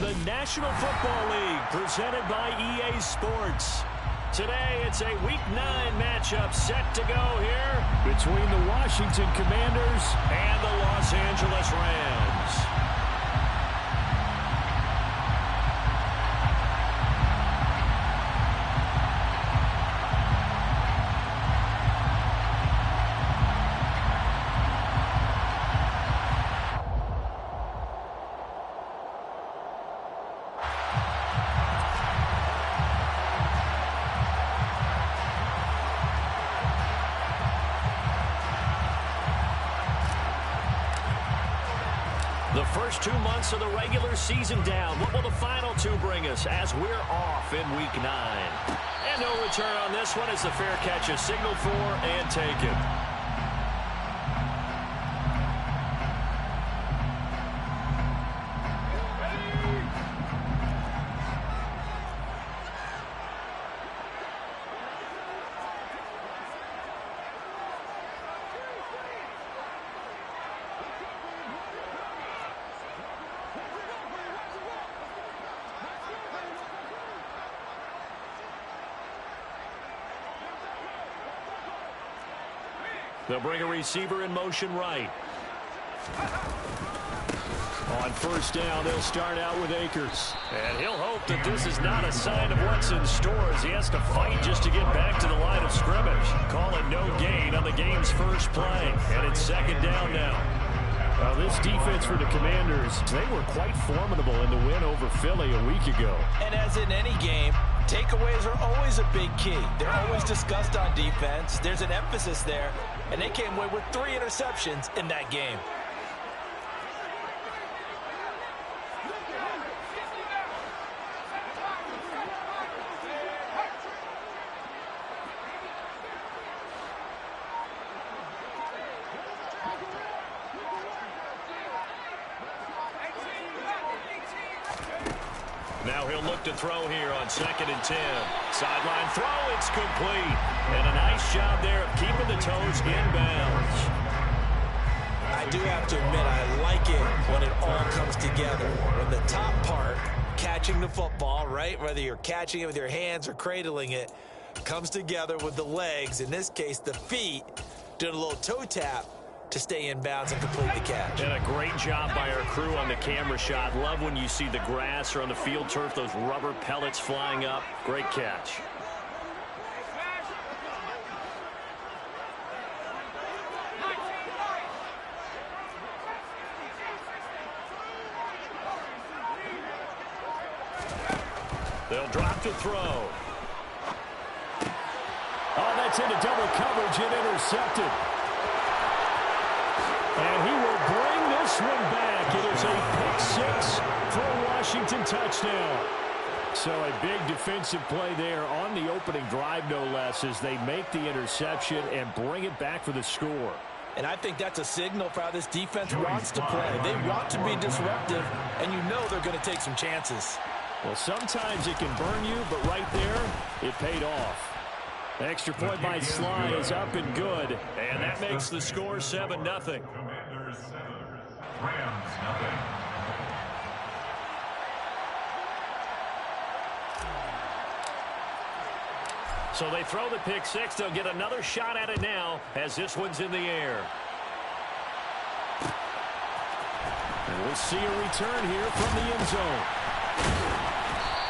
the National Football League, presented by EA Sports. Today, it's a Week 9 matchup set to go here between the Washington Commanders and the Los Angeles Rams. The first 2 months of the regular season down. What will the final 2 bring us as we're off in Week 9? And no return on this one as the fair catch is signaled for and taken. They'll bring a receiver in motion right. On first down, they'll start out with Akers. And he'll hope that this is not a sign of what's in store as he has to fight just to get back to the line of scrimmage. Call it no gain on the game's first play. And it's second down now. Well, this defense for the Commanders, they were quite formidable in the win over Philly a week ago. And as in any game, takeaways are always a big key. They're always discussed on defense. There's an emphasis there, and they came away with 3 interceptions in that game. Now he'll look to throw here on 2nd and 10. Sideline throw, it's complete. And a nice job there of keeping the toes in bounds. I do have to admit, I like it when it all comes together. When the top part, catching the football, right, whether you're catching it with your hands or cradling it, comes together with the legs, in this case the feet, doing a little toe tap to stay in bounds and complete the catch. And a great job by our crew on the camera shot. Love when you see the grass or on the field turf, those rubber pellets flying up. Great catch. They'll drop to throw. Oh, that's into double coverage and intercepted. And he will bring this one back. It is a pick-6 for a Washington touchdown. So a big defensive play there on the opening drive, no less, as they make the interception and bring it back for the score. And I think that's a signal for how this defense wants to play. They want to be disruptive, and you know they're going to take some chances. Well, sometimes it can burn you, but right there, it paid off. Extra point by Sly is up and good, and that makes the score 7-0. Commanders 7, Rams 0. So they throw the pick-6. They'll get another shot at it now as this one's in the air. And we'll see a return here from the end zone.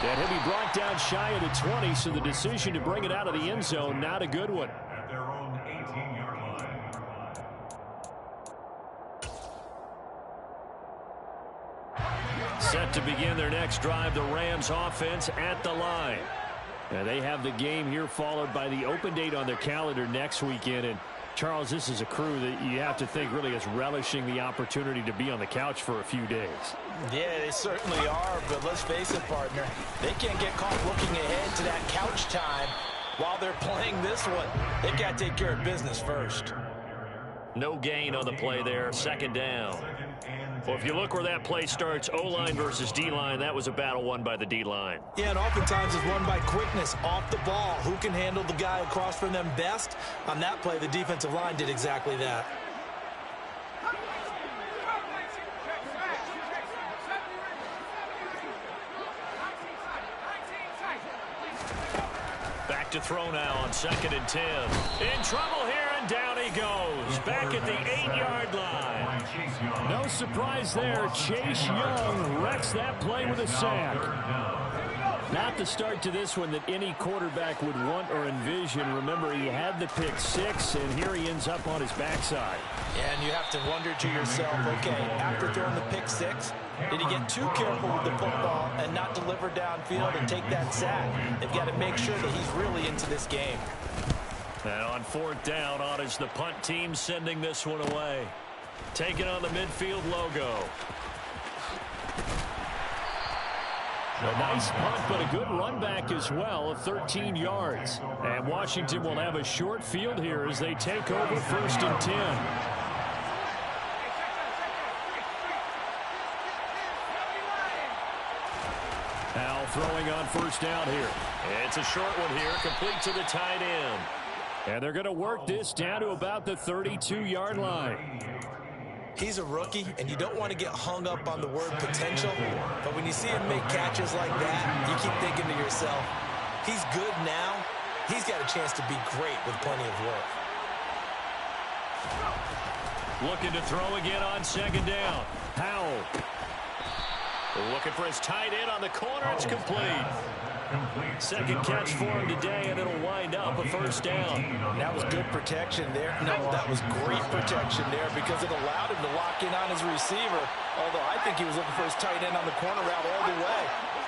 And he'll be brought down shy of the 20, so the decision to bring it out of the end zone, not a good one. At their own 18-yard line. Set to begin their next drive, the Rams offense at the line. And they have the game here followed by the open date on their calendar next weekend. And Charles, this is a crew that you have to think really is relishing the opportunity to be on the couch for a few days. Yeah, they certainly are, but let's face it, partner. They can't get caught looking ahead to that couch time while they're playing this one. They got to take care of business first. No gain on the play there, 2nd down. Well, if you look where that play starts, O-line versus D-line, that was a battle won by the D-line. Yeah, and oftentimes it's won by quickness off the ball. Who can handle the guy across from them best? On that play, the defensive line did exactly that. to throw now on 2nd and 10. In trouble here, and down he goes. Back at the 8-yard line. No surprise there. Chase Young wrecks that play with a sack. Not the start to this one that any quarterback would want or envision. Remember, he had the pick 6, and here he ends up on his backside. Yeah, and you have to wonder to yourself, okay, after throwing the pick 6, did he get too careful with the football and not deliver downfield and take that sack? They've got to make sure that he's really into this game. And on 4th down, on is the punt team sending this one away. Taking on the midfield logo. A nice punt, but a good run back as well of 13 yards. And Washington will have a short field here as they take over 1st and 10. Now throwing on 1st down here. It's a short one here, complete to the tight end. And they're going to work this down to about the 32-yard line. He's a rookie, and you don't want to get hung up on the word potential. But when you see him make catches like that, you keep thinking to yourself, he's good now. He's got a chance to be great with plenty of work. Looking to throw again on 2nd down. Howell. Looking for his tight end on the corner. It's complete. Second catch for him today, and it'll wind up a 1st down. That was good protection there. No, that was great protection there because it allowed him to lock in on his receiver. Although I think he was looking for his tight end on the corner route all the way.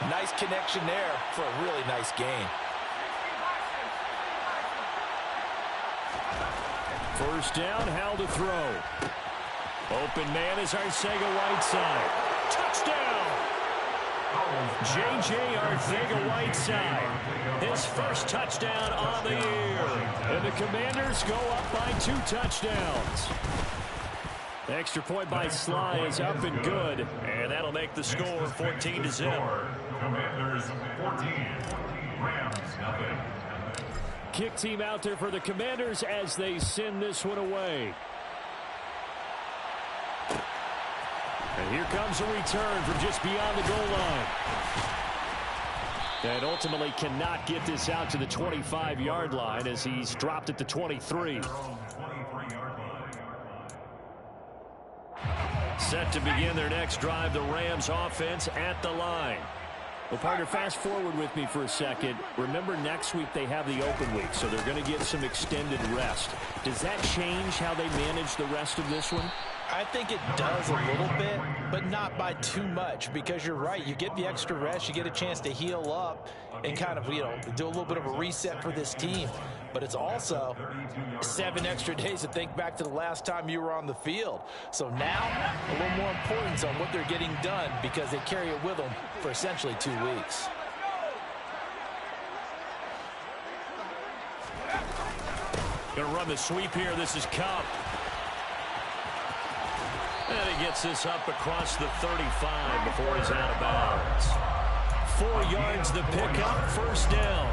Nice connection there for a really nice gain. 1st down, Howell to throw. Open man is Arcega-Whiteside. Touchdown! J.J. Arcega-Whiteside, his first touchdown on the year. And the Commanders go up by 2 touchdowns. The extra point by Sly is up and good, and that'll make the score 14-0. Commanders 14, Rams nothing. Kick team out there for the Commanders as they send this one away. And here comes a return from just beyond the goal line. And ultimately cannot get this out to the 25-yard line as he's dropped at the 23. Set to begin their next drive, the Rams offense at the line. Well, partner, fast forward with me for a second. Remember, next week they have the open week, so they're going to get some extended rest. Does that change how they manage the rest of this one? I think it does a little bit, but not by too much, because you're right. You get the extra rest, you get a chance to heal up and kind of, do a little bit of a reset for this team. But it's also 7 extra days to think back to the last time you were on the field. So now, a little more importance on what they're getting done because they carry it with them for essentially 2 weeks. Going to run the sweep here. This is Cup. And he gets this up across the 35 before he's out of bounds. 4 yards the pickup, 1st down.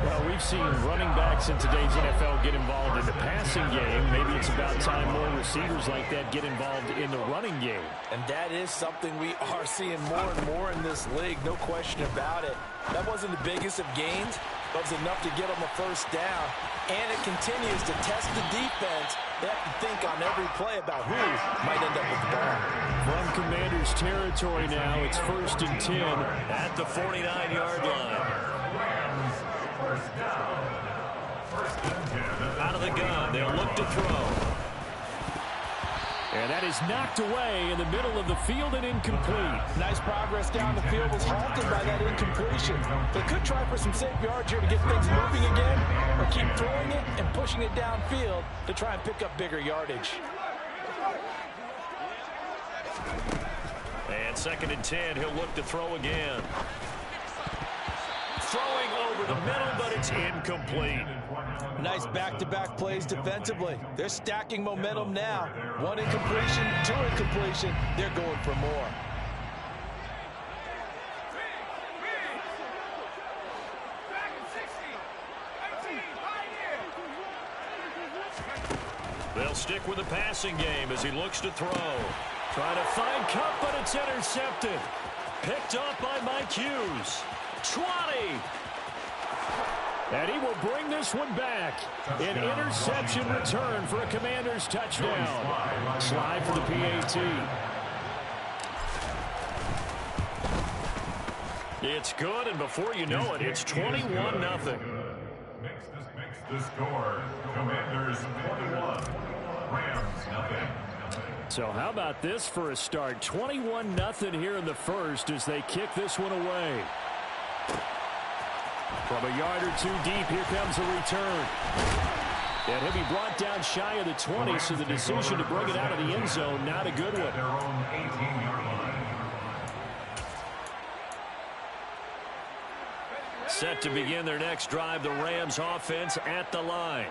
Well, we've seen running backs in today's NFL get involved in the passing game. Maybe it's about time more receivers like that get involved in the running game. And that is something we are seeing more and more in this league, no question about it. That wasn't the biggest of gains, but it was enough to get them a 1st down. And it continues to test the defense. They have to think on every play about who might end up with the ball. From Commanders territory now, it's 1st and 10 at the 49-yard line. Out of the gun, they'll look to throw. And that is knocked away in the middle of the field and incomplete. Nice progress down the field, was halted by that incompletion. They could try for some safe yards here to get things moving again, or keep throwing it and pushing it downfield to try and pick up bigger yardage. And 2nd and 10, he'll look to throw again. Throwing over the middle, but it's incomplete. Nice back-to-back plays defensively. They're stacking momentum now. 1 incompletion, 2 incompletion. They're going for more. They'll stick with the passing game as he looks to throw. Trying to find Cup, but it's intercepted. Picked up by Mike Hughes. 20. And he will bring this one back. An interception return for a Commanders touchdown. Slide for the PAT. It's good, and before you know it, it's 21-0. Makes the score. Commanders 21. Rams 0. So how about this for a start? 21-0 here in the first as they kick this one away. From a yard or two deep, here comes the return. And he'll be brought down shy of the 20, so the decision to bring it out of the end zone, not a good one. Their own 18-yard line. Set to begin their next drive, the Rams offense at the line.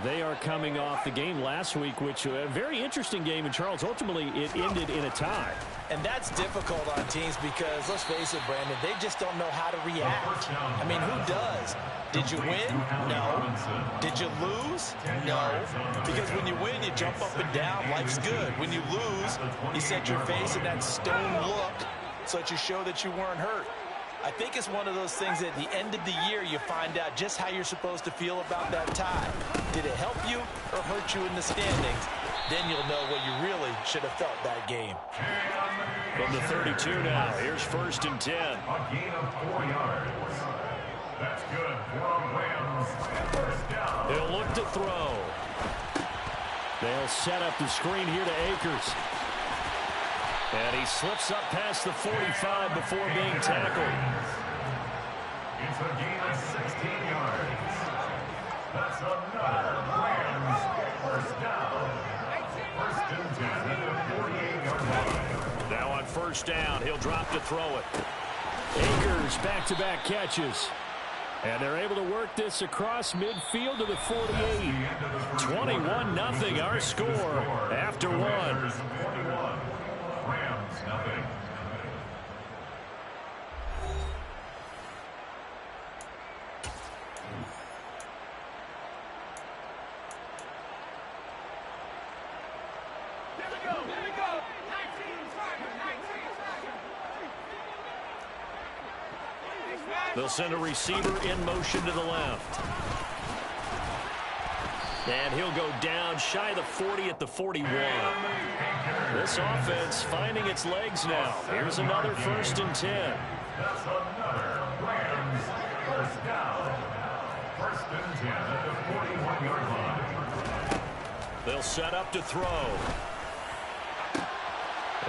They are coming off the game last week, which a very interesting game. And, Charles, ultimately it ended in a tie. And that's difficult on teams because, let's face it, Brandon, they just don't know how to react. I mean, who does? Did you win? No. Did you lose? No. Because when you win, you jump up and down. Life's good. When you lose, you set your face in that stone look so that you show that you weren't hurt. I think it's one of those things at the end of the year you find out just how you're supposed to feel about that tie. Did it help you or hurt you in the standings? Then you'll know what you really should have felt that game. From the 32 now, here's 1st and 10. A gain of 4 yards. That's good for Rams. First down. They'll look to throw. They'll set up the screen here to Akers. And he slips up past the 45 before being tackled. It's a gain of 16 yards. That's another Rams first down. 1st and 10 at the 48-yard line. Now on 1st down, he'll drop to throw it. Akers back-to-back catches. And they're able to work this across midfield to the 48. 21-0 our score after one. 21. Rams 0. They'll send a receiver in motion to the left. And he'll go down shy of the 40 at the 41. This offense finding its legs now. Here's another 1st and 10. That's another Rams first down. 1st and 10 at the 41-yard line. They'll set up to throw.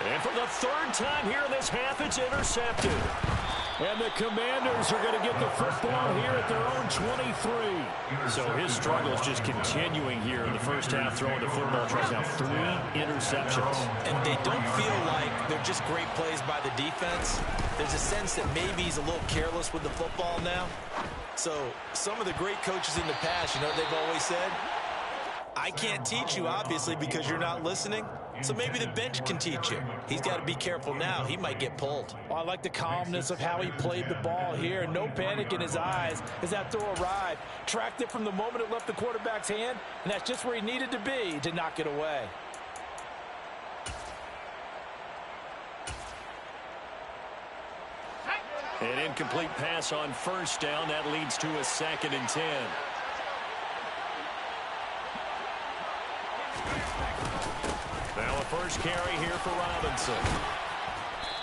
And for the 3rd time here in this half, it's intercepted. And the Commanders are going to get the football here at their own 23. So his struggle is just continuing here in the first half, throwing the football. Tries now 3 interceptions. And they don't feel like they're just great plays by the defense. There's a sense that maybe he's a little careless with the football now. So some of the great coaches in the past, you know what they've always said? I can't teach you, obviously, because you're not listening. So maybe the bench can teach you. He's got to be careful now. He might get pulled. Well, I like the calmness of how he played the ball here. No panic in his eyes as that throw arrived. Tracked it from the moment it left the quarterback's hand, and that's just where he needed to be to knock it away. An incomplete pass on 1st down. That leads to a 2nd and 10. Now a first carry here for Robinson.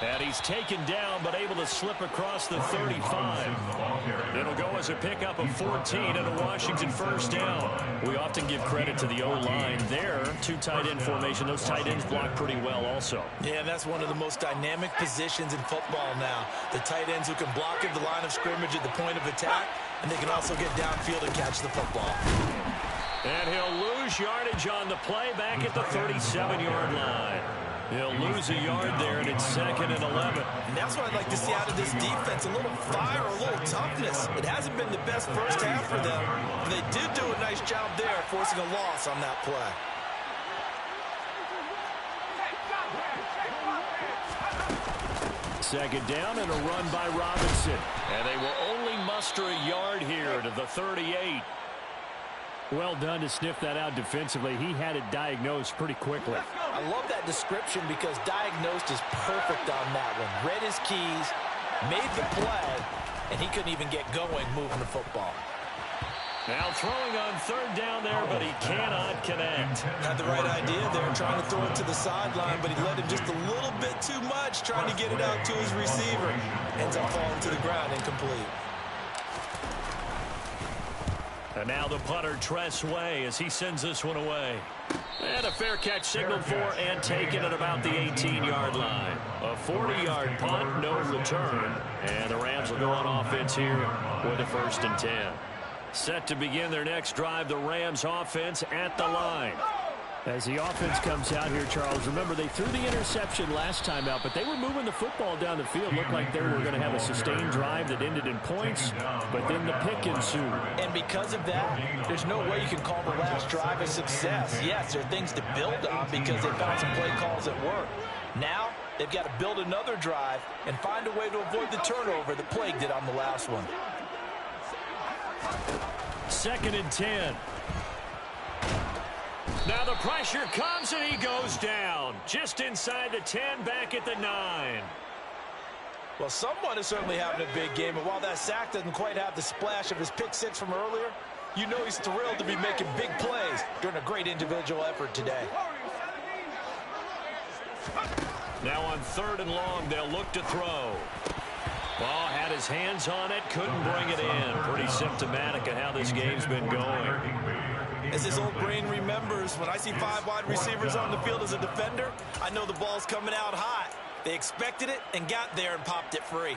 And he's taken down, but able to slip across the 35. It'll go as a pickup of 14 and a Washington 1st down. We often give credit to the O-line there. 2 tight end formation. Those tight ends block pretty well also. Yeah, that's one of the most dynamic positions in football now. The tight ends who can block at the line of scrimmage at the point of attack, and they can also get downfield and catch the football. And he'll lose yardage on the play back at the 37-yard line. He'll lose a yard there, and it's 2nd and 11. And that's what I'd like to see out of this defense, a little fire, a little toughness. It hasn't been the best first half for them, but they did do a nice job there, forcing a loss on that play. Second down and a run by Robinson. And they will only muster a yard here to the 38. Well done to sniff that out defensively. He had it diagnosed pretty quickly. I love that description because diagnosed is perfect on that one. Read his keys, made the play, and he couldn't even get going moving the football. Now throwing on third down there, but he cannot connect. Had the right idea there, trying to throw it to the sideline, but he let him just a little bit too much, trying to get it out to his receiver. Ends up falling to the ground, incomplete. And now the punter, Tress Way, as he sends this one away. And a fair catch signaled for and taken at about the 18-yard line. A 40-yard punt, no return. And the Rams will go on offense here with a 1st and 10. Set to begin their next drive, the Rams offense at the line. As the offense comes out here, Charles, remember they threw the interception last time out, but they were moving the football down the field. Looked like they were going to have a sustained drive that ended in points, but then the pick ensued. And because of that, there's no way you can call the last drive a success. Yes, there are things to build on because they found some play calls that work. Now, they've got to build another drive and find a way to avoid the turnover that plagued it on the last one. 2nd and 10. Now the pressure comes and he goes down. Just inside the 10, back at the 9. Well, someone is certainly having a big game, and while that sack doesn't quite have the splash of his pick six from earlier, you know he's thrilled to be making big plays during a great individual effort today. Now on 3rd and long, they'll look to throw. Ball had his hands on it, couldn't bring it in. Pretty symptomatic of how this game's been going. As his old brain remembers, when I see 5 wide receivers on the field as a defender, I know the ball's coming out hot. They expected it and got there and popped it free.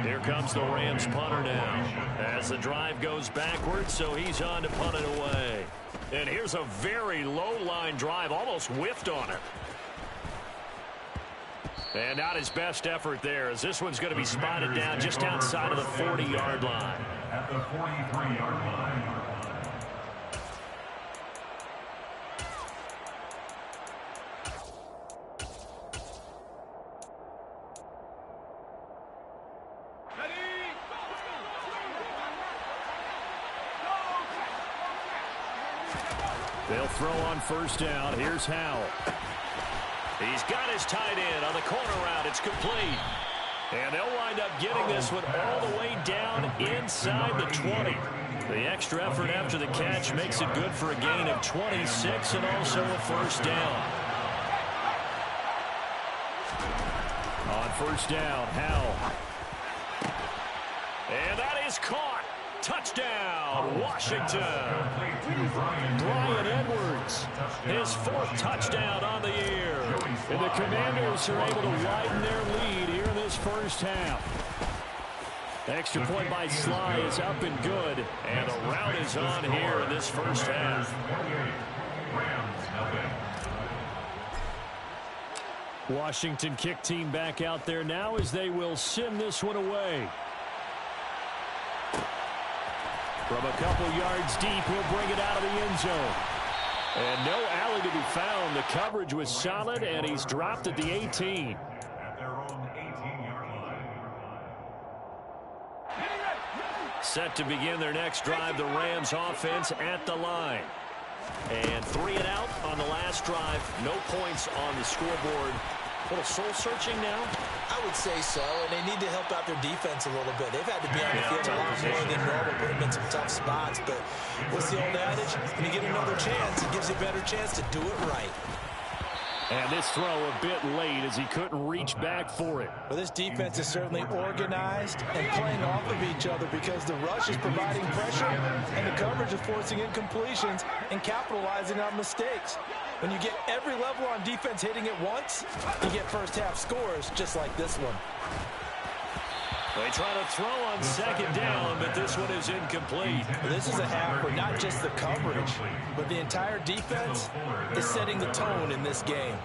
Here comes the Rams punter now as the drive goes backwards, so he's on to punt it away. And here's a very low-line drive, almost whiffed on it. And not his best effort there, as this one's going to be spotted down just outside of the 40-yard line. At the 43-yard line. They'll throw on 1st down. Here's Howell. He's got his tight end on the corner route. It's complete. And they'll wind up getting this one all the way down inside the 20. The extra effort after the catch makes it good for a gain of 26 and also a 1st down. On 1st down, Howell. And that is caught. Touchdown, Washington. Bryan Edwards, his 4th touchdown on the year. And the Commanders are able to widen their lead here in this 1st half. Extra point by Sly is up and good. And the rout is on here in this 1st half. Washington kick team back out there now as they will send this one away. From a couple yards deep, he'll bring it out of the end zone. And no alley to be found. The coverage was solid, and he's dropped at the 18. At their own 18-yard line. Set to begin their next drive, the Rams offense at the line. And 3 and out on the last drive. No points on the scoreboard. A little soul-searching now? I would say so, and they need to help out their defense a little bit. They've had to be on the field a lot more than normal, put them in some tough spots. But what's the old adage? When you get another chance, it gives you a better chance to do it right. And this throw a bit late as he couldn't reach back for it. Well, this defense is certainly organized and playing off of each other because the rush is providing pressure and the coverage is forcing incompletions and capitalizing on mistakes. When you get every level on defense hitting it once, you get 1st half scores just like this one. They try to throw on 2nd down, but this one is incomplete. This is a half where not just the coverage, but the entire defense is setting the tone in this game.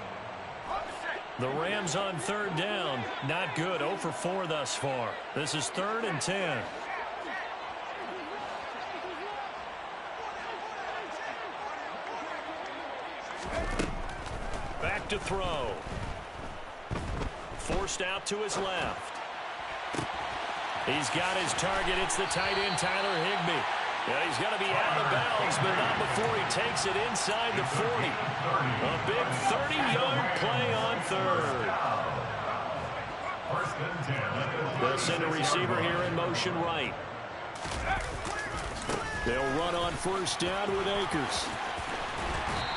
The Rams on 3rd down. Not good. 0 for 4 thus far. This is 3rd and 10. Back to throw. Forced out to his left. He's got his target. It's the tight end, Tyler Higbee. Yeah, he's going to be out of bounds, but not before he takes it inside the 40. A big 30-yard play on 3rd. They'll send a receiver here in motion right. They'll run on first down with Akers.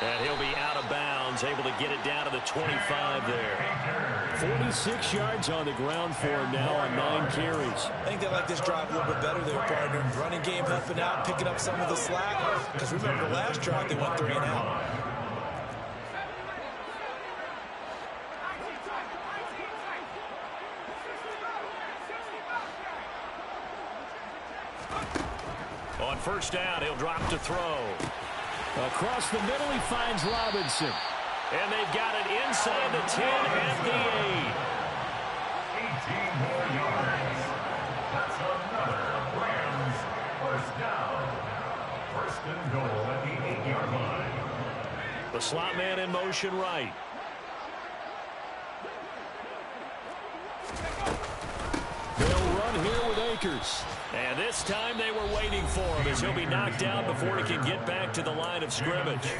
And he'll be out of bounds, able to get it down to the 25 there. 46 yards on the ground for him now on 9 carries. I think they like this drive a little bit better there, partner. Running game helping out, picking up some of the slack. Because remember the last drive, they went 3 and out. On first down, he'll drop to throw. Across the middle, he finds Robinson. And they've got it inside the 10 at the 18 more yards. That's another Rams first down. First and goal at the 8-yard line. 8. The slot man in motion right. They'll run here with Akers. And this time they were waiting for him as he'll be knocked down before he can get back to the line of scrimmage.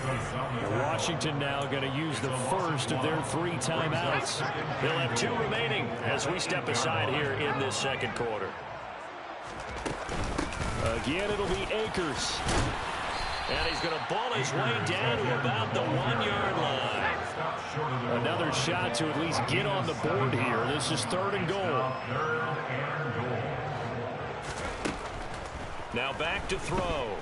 Washington now going to use the first of their 3 timeouts. They'll have 2 remaining as we step aside here in this second quarter. Again, it'll be Akers. And he's going to ball his way down to about the 1-yard line. Another shot to at least get on the board here. This is 3rd and goal. Now back to throw.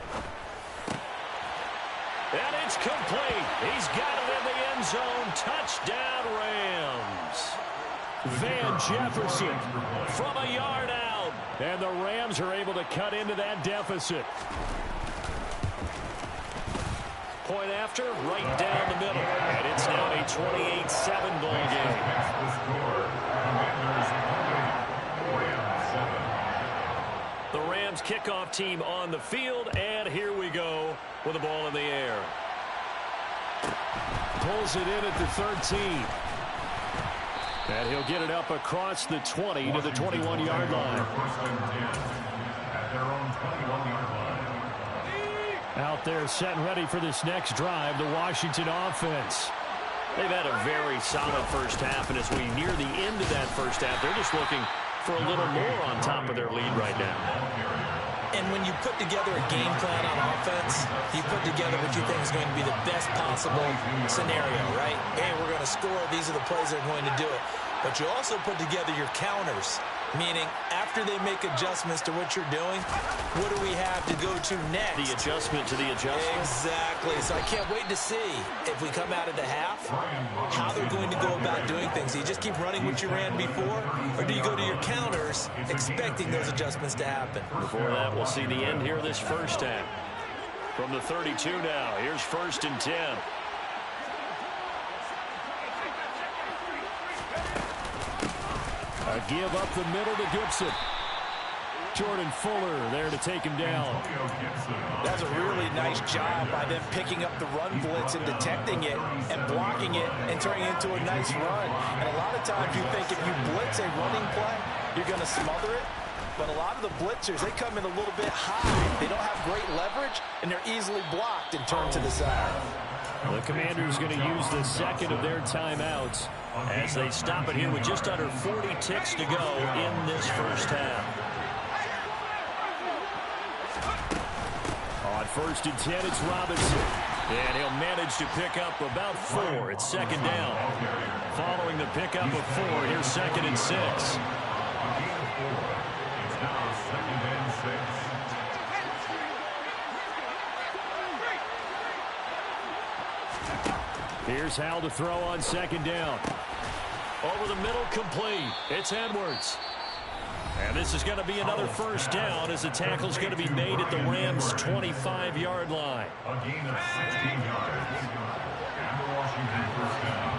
And it's complete. He's got it in the end zone. Touchdown, Rams. Van Jefferson from a yard out. And the Rams are able to cut into that deficit. Point after, right down the middle. And it's now a 28-7 ball game. The Rams kickoff team on the field, and here we go with the ball in the air. Pulls it in at the 13. And he'll get it up across the 20 to the 21-yard line. At their own 21-yard line. Out there set and ready for this next drive, the Washington offense. They've had a very solid first half, and as we near the end of that first half, they're just looking for a little more on top of their lead right now. And when you put together a game plan on offense, you put together what you think is going to be the best possible scenario, right? Hey, we're going to score. These are the plays that are going to do it. But you also put together your counters, meaning after they make adjustments to what you're doing, what do we have to go to next? The adjustment to the adjustment. Exactly. So I can't wait to see if we come out of the half, how they're going to go about doing things. Do you just keep running what you ran before, or do you go to your counters expecting those adjustments to happen? Before that, we'll see the end here this first half. From the 32 now, here's 1st and 10. A give up the middle to Gibson. Jordan Fuller there to take him down. That's a really nice job by them picking up the run blitz and detecting it and blocking it and turning it into a nice run. And a lot of times you think if you blitz a running play, you're going to smother it. But a lot of the blitzers, they come in a little bit high. They don't have great leverage, and they're easily blocked and turned to the side. The Commanders going to use the second of their timeouts as they stop it here with just under 40 ticks to go in this first half. On 1st and 10, it's Robinson. And he'll manage to pick up about 4. It's 2nd down. Following the pickup of 4, here's 2nd and 6. It's now 2nd and 6. Here's Hal to throw on 2nd down. Over the middle, complete. It's Edwards. And this is going to be another first down as the tackle's going to be made at the Rams' 25-yard line. A gain of 16 yards. And the Washington first down.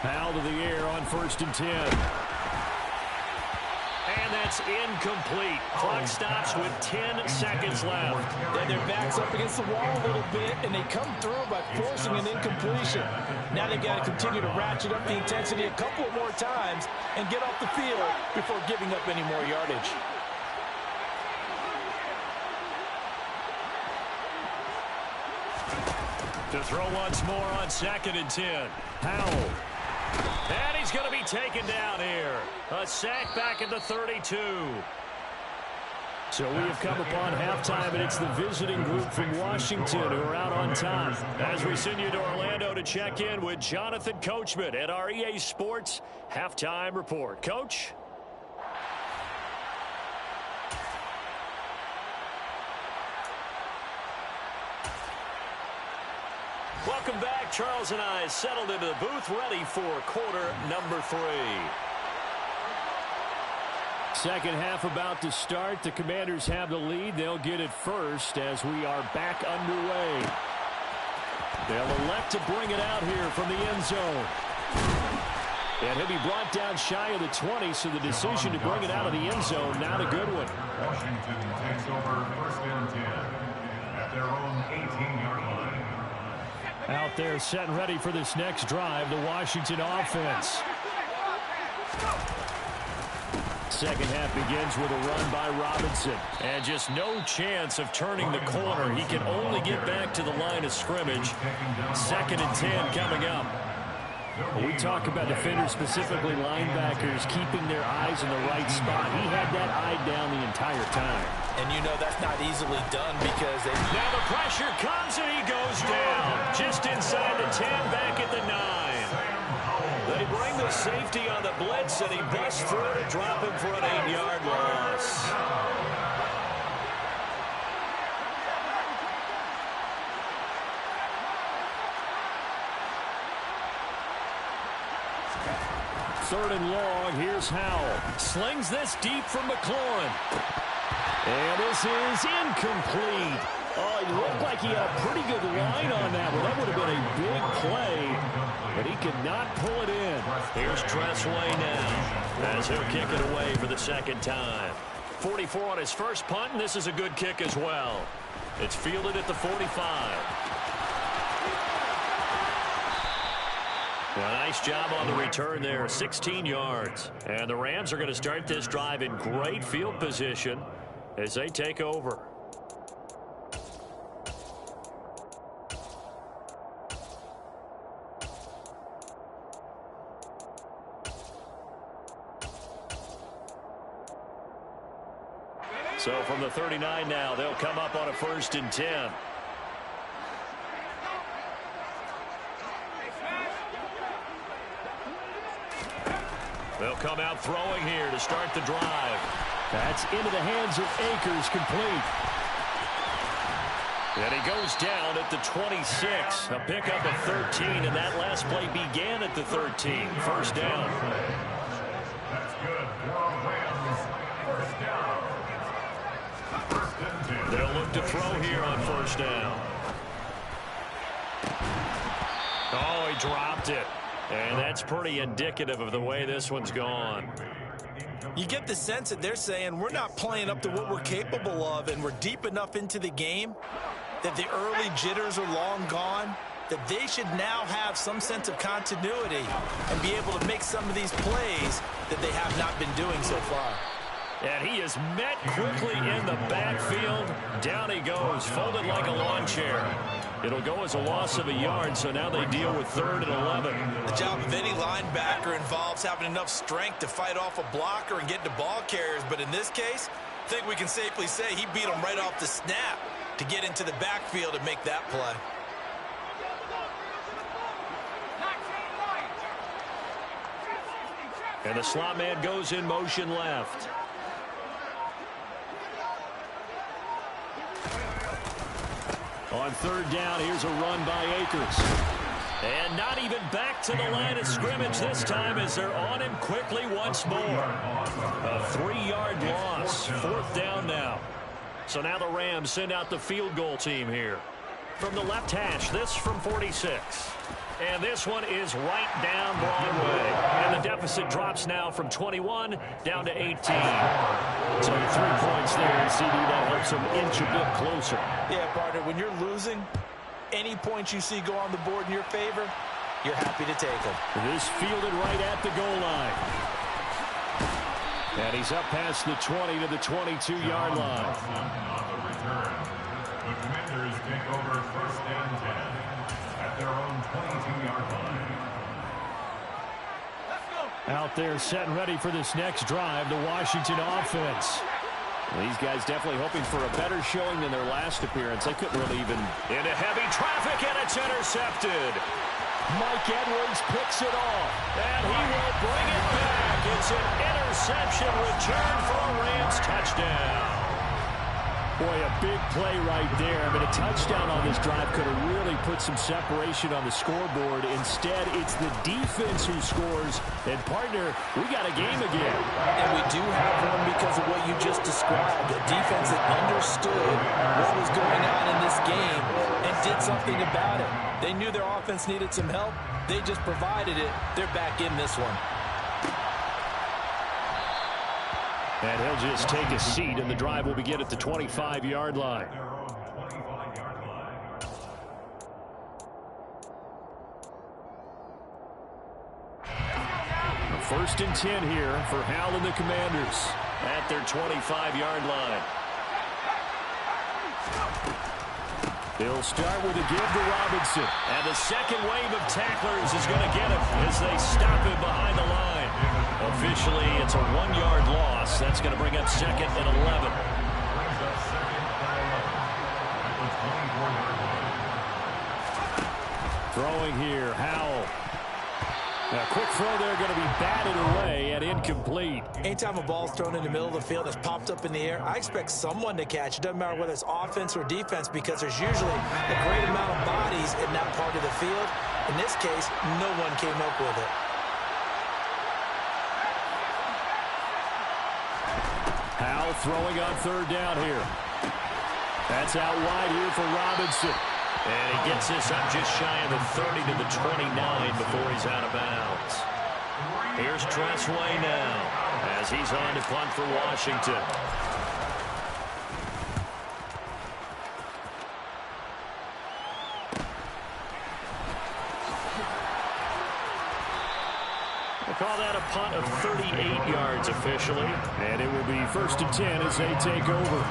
Hal to the air on 1st and 10. And that's incomplete. Clock stops with 10 seconds left. Then their back's up against the wall a little bit, and they come through by forcing an incompletion. Now they've got to continue to ratchet up the intensity a couple more times and get off the field before giving up any more yardage. To throw once more on 2nd and 10. Howell And he's going to be taken down here. A sack back at the 32. So we have come upon halftime, and it's the visiting group from Washington who are out on top. As we send you to Orlando to check in with Jonathan Coachman at our EA Sports Halftime Report. Coach? Welcome back. Charles and I settled into the booth, ready for quarter number 3. Second half about to start. The Commanders have the lead. They'll get it first as we are back underway. They'll elect to bring it out here from the end zone. And he'll be brought down shy of the 20, so the decision to bring it out of the end zone, not a good one. Washington takes over 1st and 10 at their own 18-yard line. Out there set and ready for this next drive, the Washington offense. Second half begins with a run by Robinson. And just no chance of turning the corner. He can only get back to the line of scrimmage. 2nd and 10 coming up. When we talk about defenders, specifically linebackers, keeping their eyes in the right spot. He had that eye down the entire time. And you know that's not easily done because they... Now the pressure comes and he goes down. Just inside the 10, back at the 9. They bring the safety on the blitz and he busts through to drop him for an 8-yard loss. Third and long, here's Howell. Slings this deep from McLaurin. And this is incomplete. Oh, he looked like he had a pretty good line on that one. That would have been a big play, but he could not pull it in. Here's Tressway now as he'll kick it away for the 2nd time. 44 on his first punt, and this is a good kick as well. It's fielded at the 45. A nice job on the return there, 16 yards. And the Rams are going to start this drive in great field position as they take over. So from the 39 now, they'll come up on a 1st and 10. They'll come out throwing here to start the drive. That's into the hands of Akers, complete. And he goes down at the 26. A pickup of 13, and that last play began at the 13. 1st down. That's good for Rams. 1st down. 1st and 10. They'll look to throw here on 1st down. Oh, he dropped it. And that's pretty indicative of the way this one's gone. You get the sense that they're saying we're not playing up to what we're capable of, and we're deep enough into the game that the early jitters are long gone, that they should now have some sense of continuity and be able to make some of these plays that they have not been doing so far. And he is met quickly in the backfield. Down he goes, folded like a lawn chair. It'll go as a loss of a yard, so now they deal with 3rd and 11. The job of any linebacker involves having enough strength to fight off a blocker and get to ball carriers, but in this case, I think we can safely say he beat him right off the snap to get into the backfield and make that play. And the slot man goes in motion left. On 3rd down, here's a run by Akers. And not even back to the line of scrimmage this time as they're on him quickly once more. A 3-yard loss. 4th down now. So now the Rams send out the field goal team here. From the left hash, this from 46. And this one is right down Broadway. And the deficit drops now from 21 down to 18. So 3 points there, and CD, that helps them inch a bit closer. Yeah, partner, when you're losing, any points you see go on the board in your favor, you're happy to take them. This fielded right at the goal line. And he's up past the 20 to the 22-yard line. On the return, the Commanders take over 1st and 10 at their own 22-yard line. Out there setting ready for this next drive, the Washington offense. These guys definitely hoping for a better showing than their last appearance. They couldn't really even... Into heavy traffic, and it's intercepted. Mike Edwards picks it off. And he will bring it back. It's an interception return for a Rams touchdown. Boy, a big play right there. I mean, a touchdown on this drive could have really put some separation on the scoreboard. Instead, it's the defense who scores. And, partner, we got a game again. And we do have one because of what you just described. A defense that understood what was going on in this game and did something about it. They knew their offense needed some help. They just provided it. They're back in this one. And he'll just take a seat, and the drive will begin at the 25-yard line. First and 10 here for Hal and the Commanders. At their 25-yard line. They'll start with a give to Robinson. And the second wave of tacklers is going to get him as they stop him behind the line. Officially, it's a 1-yard loss. That's going to bring up second and 11. Throwing here, Howell. A quick throw there, going to be batted away and incomplete. Anytime a ball's thrown in the middle of the field that's popped up in the air, I expect someone to catch. It doesn't matter whether it's offense or defense because there's usually a great amount of bodies in that part of the field. In this case, no one came up with it. Howell throwing on third down here. That's out wide here for Robinson. And he gets this up just shy of the 30 to the 29 before he's out of bounds. Here's Tressway now as he's on to punt for Washington. We'll call that a punt of 38 yards officially. And it will be first and 10 as they take over.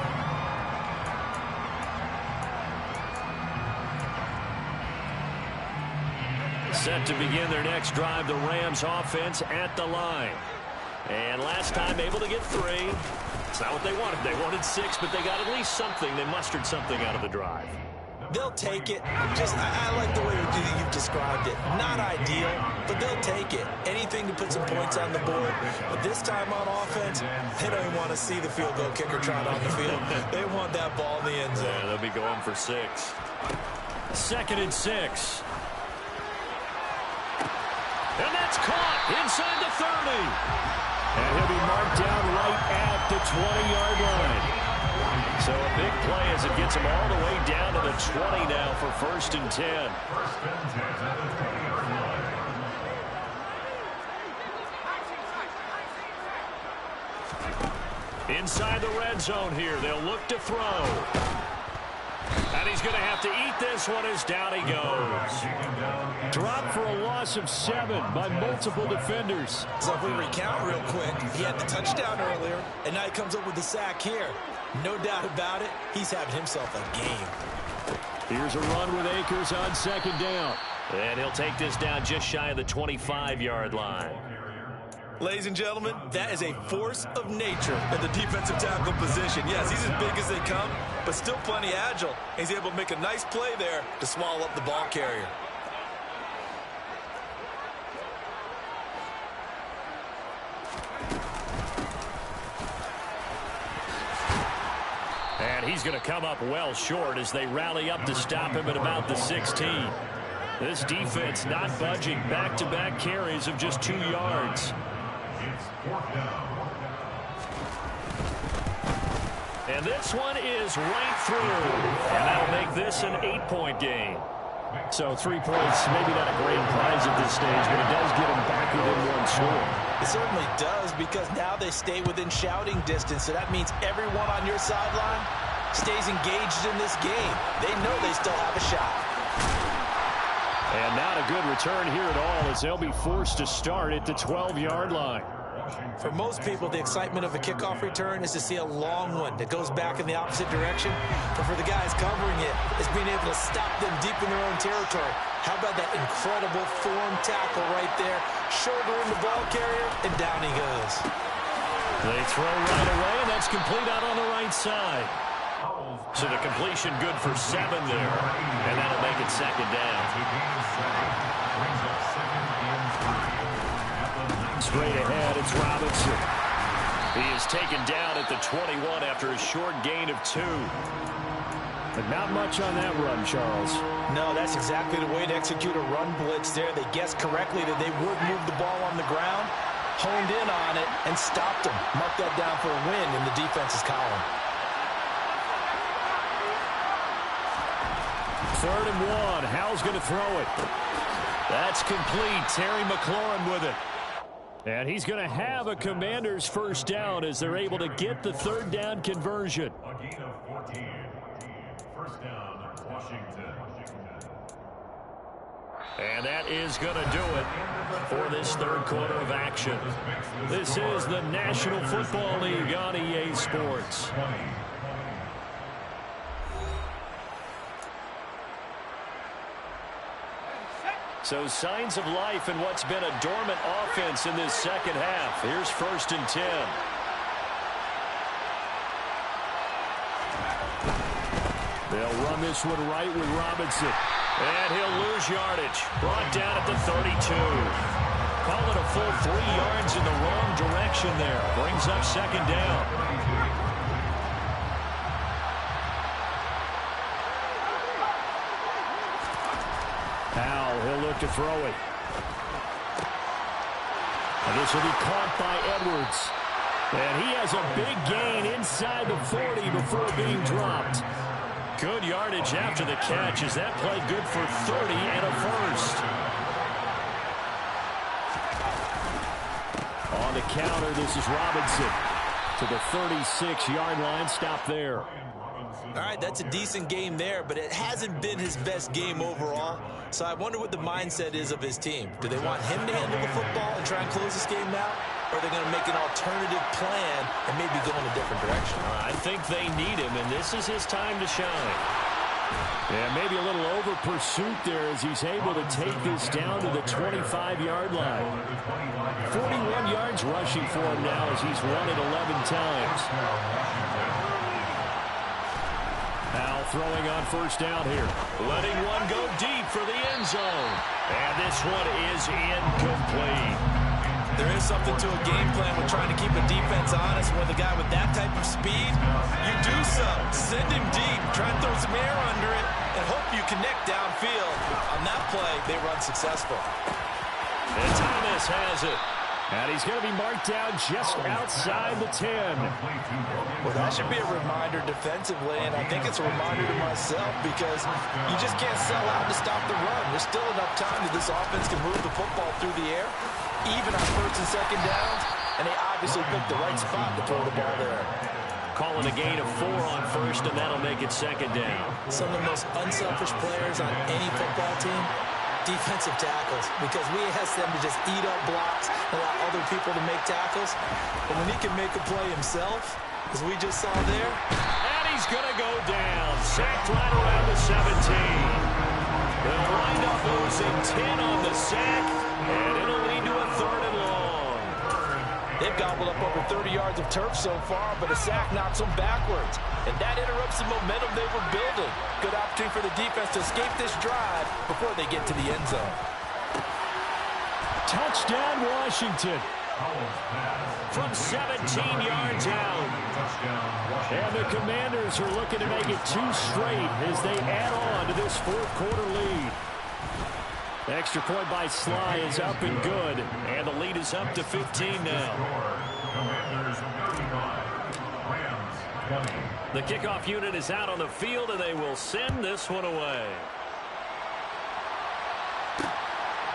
Set to begin their next drive, the Rams offense at the line. And last time able to get 3. It's not what they wanted. They wanted 6, but they got at least something. They mustered something out of the drive. They'll take it. I like the way you've described it. Not ideal, but they'll take it. Anything to put some points on the board. But this time on offense, they don't even want to see the field goal kicker trot on the field. They want that ball in the end zone. Yeah, they'll be going for 6. Second and 6. And that's caught inside the 30. And he'll be marked down right at the 20-yard line. So a big play as it gets him all the way down to the 20 now for first and 10. First and 10 at the 20-yard line. Inside the red zone here. They'll look to throw. And he's going to have to eat this one as down he goes. Dropped for a loss of 7 by multiple defenders. So if we recount real quick, he had the touchdown earlier, and now he comes up with the sack here. No doubt about it, he's having himself a game. Here's a run with Akers on second down. And he'll take this down just shy of the 25-yard line. Ladies and gentlemen, that is a force of nature at the defensive tackle position. Yes, he's as big as they come, but still plenty agile. He's able to make a nice play there to swallow up the ball carrier. And he's going to come up well short as they rally up to stop him at about the 16. This defense not budging. Back-to-back carries of just 2 yards. And this one is right through. And that'll make this an 8-point game. So 3 points, maybe not a great prize at this stage, but it does get them back within 1 score. It certainly does, because now they stay within shouting distance. So that means everyone on your sideline stays engaged in this game. They know they still have a shot. And not a good return here at all as they'll be forced to start at the 12-yard line. For most people, the excitement of a kickoff return is to see a long one that goes back in the opposite direction. But for the guys covering it, it's being able to stop them deep in their own territory. How about that incredible form tackle right there? Shoulder in the ball carrier, and down he goes. They throw right away, and that's complete out on the right side. So the completion good for 7 there, and that'll make it second down. Straight ahead, it's Robinson. He is taken down at the 21 after a short gain of 2. But not much on that run, Charles. No, that's exactly the way to execute a run blitz there. They guessed correctly that they would move the ball on the ground, honed in on it, and stopped them. Mark that down for a win in the defense's column. 3rd and 1. Howell's going to throw it. That's complete. Terry McLaurin with it. And he's going to have a Commanders first down as they're able to get the 3rd down conversion. A gain of 14. First down, Washington. And that is going to do it for this 3rd quarter of action. This is the National Football League on EA Sports. So signs of life in what's been a dormant offense in this second half. Here's 1st and 10. They'll run this one right with Robinson. And he'll lose yardage. Brought down at the 32. Call it a full 3 yards in the wrong direction there. Brings up 2nd down. He'll look to throw it. And this will be caught by Edwards. And he has a big gain inside the 40 before being dropped. Good yardage after the catch. Is that play good for 30 and a first? On the counter, this is Robinson to the 36-yard line. Stop there. All right, that's a decent game there, but it hasn't been his best game overall. So I wonder what the mindset is of his team. Do they want him to handle the football and try and close this game out? Or are they going to make an alternative plan and maybe go in a different direction? I think they need him, and this is his time to shine. Yeah, maybe a little over pursuit there as he's able to take this down to the 25-yard line. 41 yards rushing for him now as he's run it 11 times. Now throwing on 1st down here. Letting one go deep for the end zone. And this one is incomplete. There is something to a game plan with trying to keep a defense honest. When the guy with that type of speed, you do so. Send him deep. Try and throw some air under it and hope you connect downfield. On that play, they run successful. And Thomas has it. And he's going to be marked down just outside the 10. Well, that should be a reminder defensively, and I think it's a reminder to myself because you just can't sell out to stop the run. There's still enough time that this offense can move the football through the air, even on 1st and 2nd downs, and they obviously picked the right spot to throw the ball there. Calling a gain of 4 on 1st, and that'll make it 2nd down. Some of the most unselfish players on any football team, defensive tackles, because we ask them to just eat up blocks, allow other people to make tackles. But when he can make a play himself, as we just saw there. And he's going to go down. Sacked right around the 17. They'll wind up losing 10 on the sack, and it'll lead to a 3rd and long. They've gobbled up over 30 yards of turf so far, but a sack knocks them backwards. And that interrupts the momentum they were building. Good opportunity for the defense to escape this drive before they get to the end zone. Touchdown, Washington. From 17 yards out. And the Commanders are looking to make it 2 straight as they add on to this 4th quarter lead. The extra point by Sly is up and good. And the lead is up to 15 now. The kickoff unit is out on the field, and they will send this one away.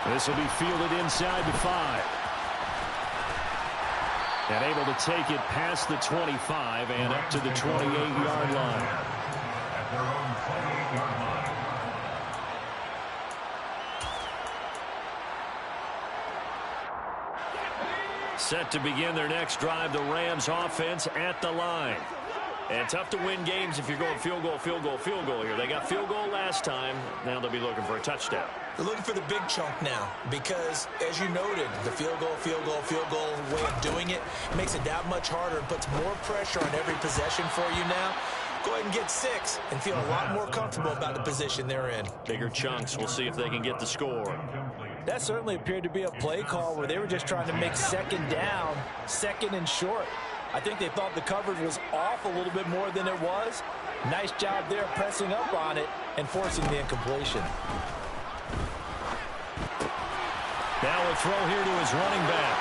This will be fielded inside the 5. And able to take it past the 25 and up to the 28-yard line. At their own 28-yard line. Set to begin their next drive, the Rams offense at the line. And tough to win games if you're going field goal, field goal, field goal here. They got field goal last time. Now they'll be looking for a touchdown. They're looking for the big chunk now because, as you noted, the field goal, field goal, field goal way of doing it makes it that much harder and puts more pressure on every possession for you now. Go ahead and get 6 and feel a lot more comfortable about the position they're in. Bigger chunks. We'll see if they can get the score. That certainly appeared to be a play call where they were just trying to make second down, second and short. I think they thought the coverage was off a little bit more than it was. Nice job there pressing up on it and forcing the incompletion. Now a throw here to his running back.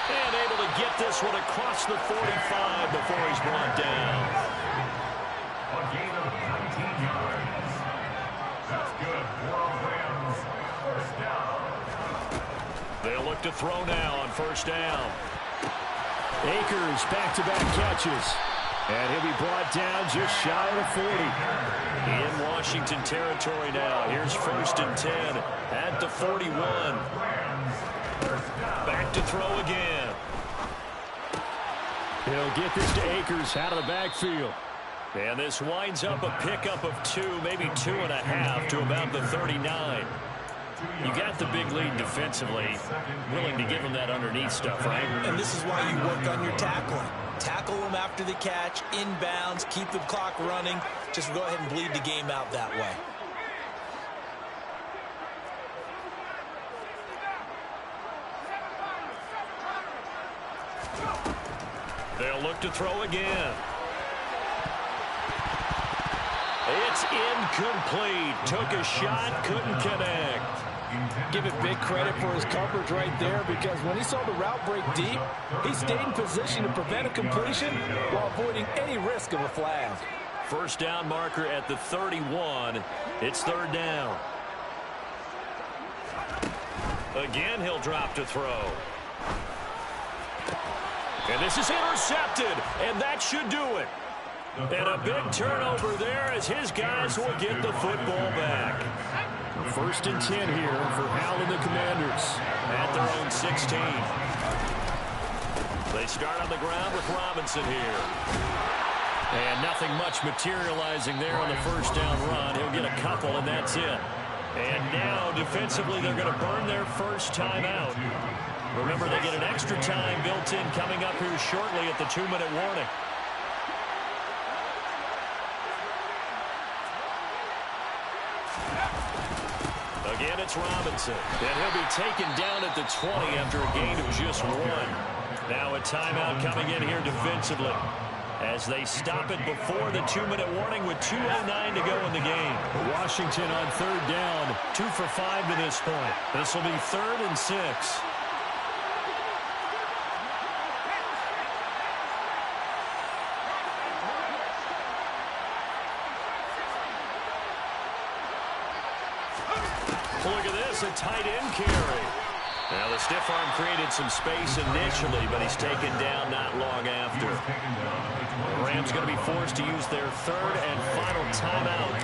And able to get this one across the 45 before he's brought down. A gain of 19 yards. That's good for a Rams first down. They'll look to throw now on first down. Akers back-to-back catches. And he'll be brought down just shy of the 40. In Washington territory now. Here's 1st and 10 at the 41. Back to throw again. He'll get this to Akers out of the backfield. And this winds up a pickup of 2, maybe 2.5 to about the 39. You got the big lead defensively, willing to give them that underneath stuff, right? And this is why you work on your tackling. Tackle them after the catch, inbounds, keep the clock running. Just go ahead and bleed the game out that way. They'll look to throw again. It's incomplete. Took a shot, couldn't connect. Give it big credit for his coverage right there because when he saw the route break deep, he stayed in position to prevent a completion while avoiding any risk of a flag. First down marker at the 31. It's 3rd down. Again, he'll drop to throw. And this is intercepted, and that should do it. And a big turnover there as his guys will get the football back. 1st and 10 here for Hal and the Commanders at their own 16. They start on the ground with Robinson here. And nothing much materializing there on the first down run. He'll get a couple, and that's it. And now, defensively, they're going to burn their first time out. Remember, they get an extra time built in coming up here shortly at the 2-minute warning. Again, it's Robinson. And he'll be taken down at the 20 after a gain of just 1. Now a timeout coming in here defensively as they stop it before the 2-minute warning with 2:09 to go in the game. Washington on 3rd down, 2 for 5 to this point. This will be 3rd and 6. Look at this, a tight end carry. Now the stiff arm created some space initially, but he's taken down not long after. The Rams going to be forced to use their 3rd and final timeout.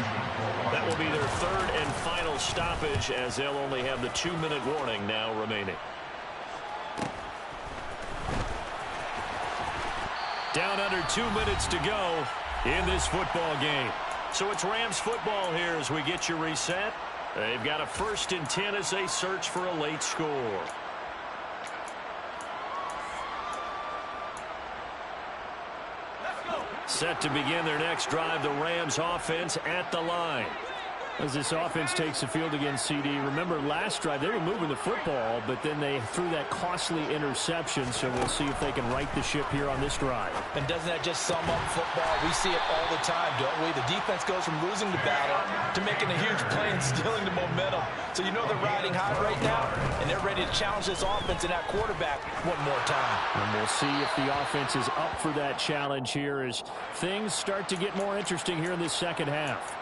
That will be their 3rd and final stoppage as they'll only have the 2-minute warning now remaining. Down under 2 minutes to go in this football game. So it's Rams football here as we get you reset. They've got a 1st and 10 as they search for a late score. Set to begin their next drive, the Rams offense at the line. As this offense takes the field against CD, remember last drive they were moving the football, but then they threw that costly interception, so we'll see if they can right the ship here on this drive. And doesn't that just sum up football? We see it all the time, don't we? The defense goes from losing the battle to making a huge play and stealing the momentum. So you know they're riding high right now, and they're ready to challenge this offense and that quarterback one more time. And we'll see if the offense is up for that challenge here as things start to get more interesting here in this second half.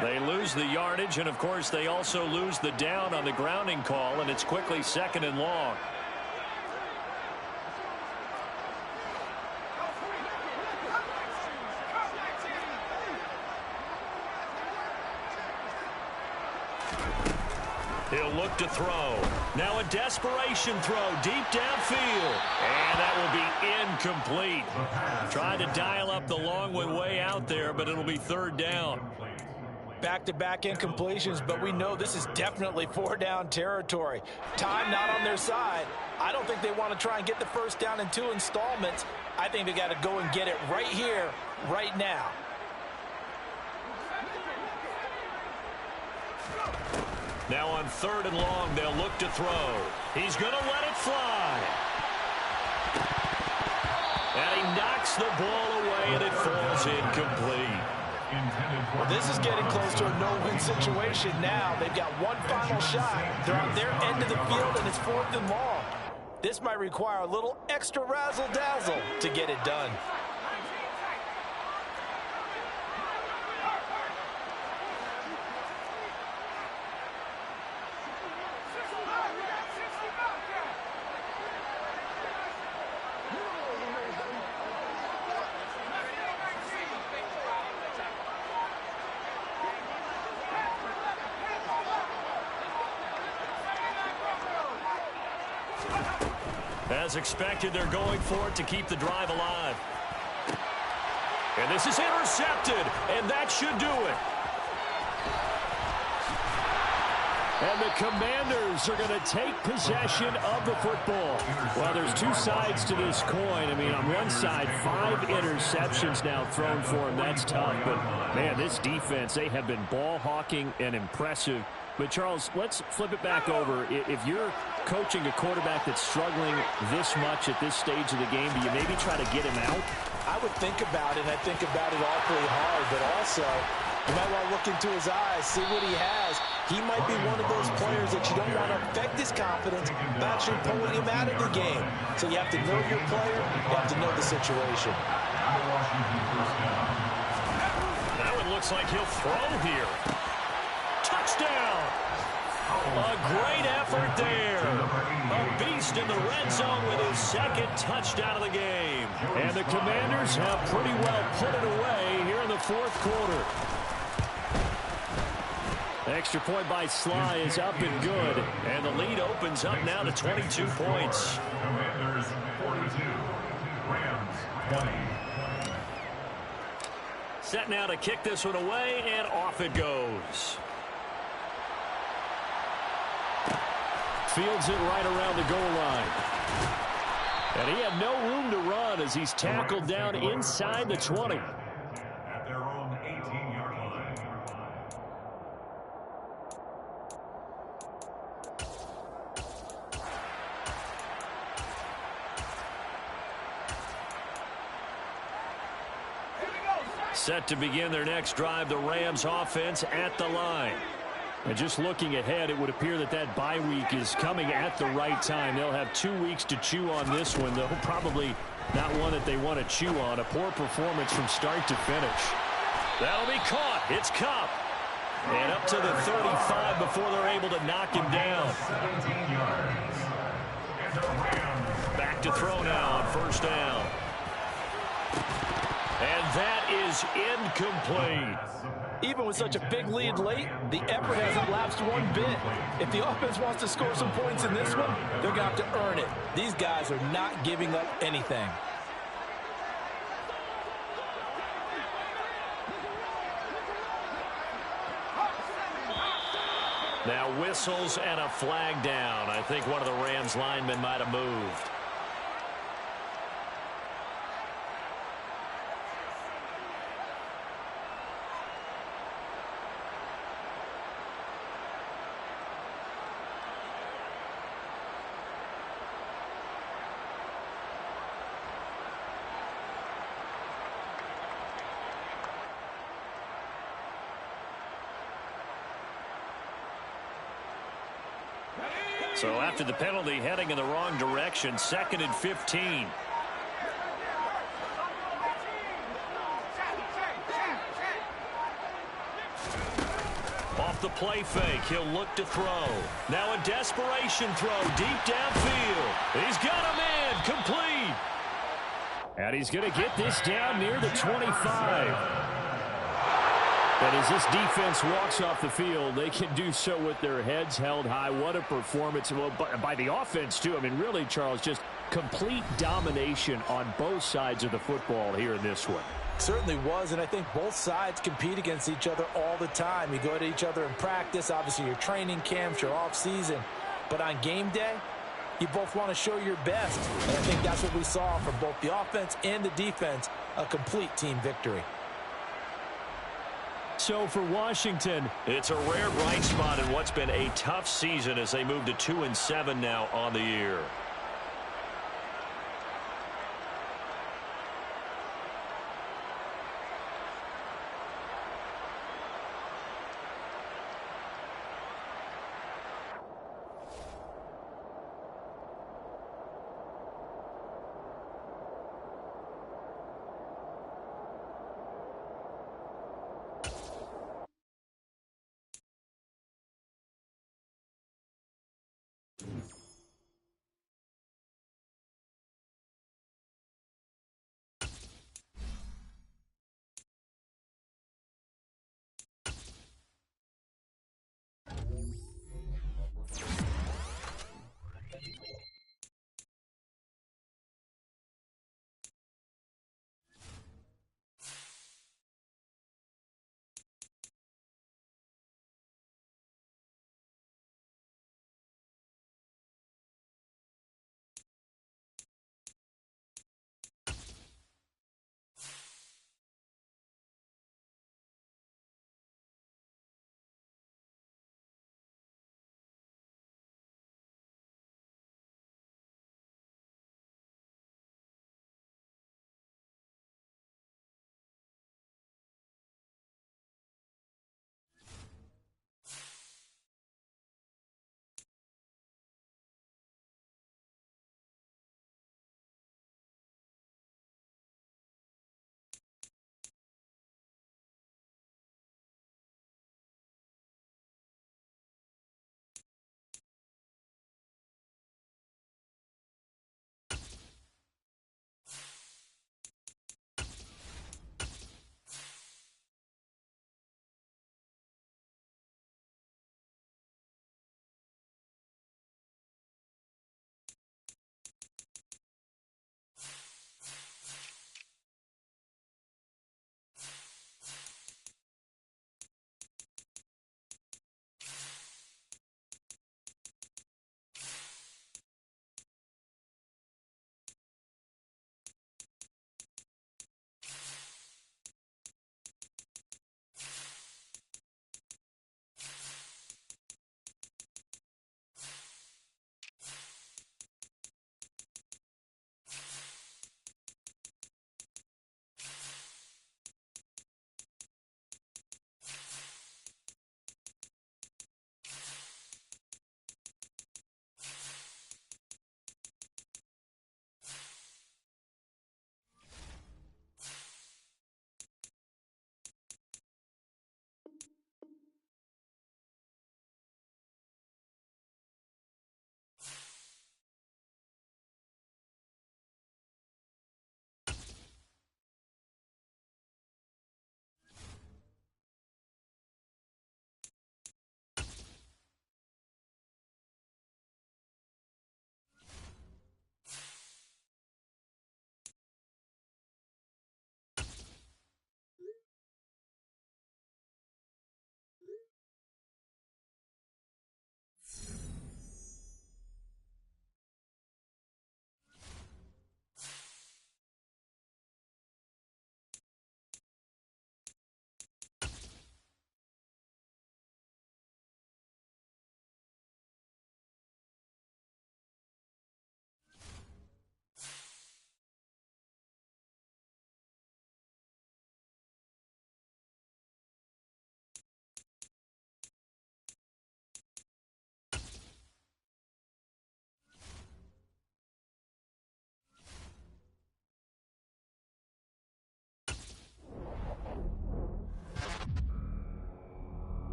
They lose the yardage, and of course they also lose the down on the grounding call, and it's quickly 2nd and long. look to throw. Now a desperation throw deep downfield. And that will be incomplete. Tried to dial up the long one way out there, but it'll be third down. Back-to-back incompletions, but we know this is definitely four-down territory. Time not on their side. I don't think they want to try and get the first down in 2 installments. I think they got to go and get it right here, right now. Now on 3rd and long, they'll look to throw. He's going to let it fly. And he knocks the ball away, and it falls incomplete. Well, this is getting close to a no-win situation now. They've got one final shot. They're on their end of the field, and it's 4th and long. This might require a little extra razzle-dazzle to get it done. As expected, they're going for it to keep the drive alive. And this is intercepted, and that should do it. And the Commanders are going to take possession of the football. Well, there's two sides to this coin. I mean, on one side, 5 interceptions now thrown for him. That's tough. But, man, this defense, they have been ball hawking and impressive. But, Charles, let's flip it back over. If you're coaching a quarterback that's struggling this much at this stage of the game, do you maybe try to get him out? I would think about it, and I think about it awfully hard. But also, you might want to look into his eyes, see what he has. He might be one of those players that you don't want to affect his confidence by actually pulling him out of the game. So you have to know your player. You have to know the situation. Now it looks like he'll throw here. Touchdown! A great effort there. A beast in the red zone with his 2nd touchdown of the game. And the Commanders have pretty well put it away here in the 4th quarter. The extra point by Sly is up and good. And the lead opens up now to 22 points. Commanders 42, Rams 20. Set now to kick this one away, and off it goes. Fields it right around the goal line. And he had no room to run as he's tackled down inside the 20. At their own 18-yard line. Set to begin their next drive, the Rams offense at the line. And just looking ahead, it would appear that that bye week is coming at the right time. They'll have 2 weeks to chew on this one, though probably not one that they want to chew on. A poor performance from start to finish. That'll be caught. It's Cup. And up to the 35 before they're able to knock him down. 17 yards. And the Rams. Back to throw now on 1st down. And that is incomplete. Even with such a big lead late, the effort hasn't lapsed one bit. If the offense wants to score some points in this one, they're going to have to earn it. These guys are not giving up anything. Now whistles and a flag down. I think one of the Rams linemen might have moved. So after the penalty, heading in the wrong direction, 2nd and 15. Off the play fake, he'll look to throw. Now a desperation throw deep downfield. He's got a man, complete. And he's going to get this down near the 25. And as this defense walks off the field, they can do so with their heads held high. What a performance. Well, by the offense, too. I mean, really, Charles, just complete domination on both sides of the football here in this one. Certainly was, and I think both sides compete against each other all the time. You go at each other in practice, obviously your training camps, your off-season. But on game day, you both want to show your best. And I think that's what we saw from both the offense and the defense, a complete team victory. So for Washington, it's a rare bright spot in what's been a tough season as they move to 2-7 now on the year.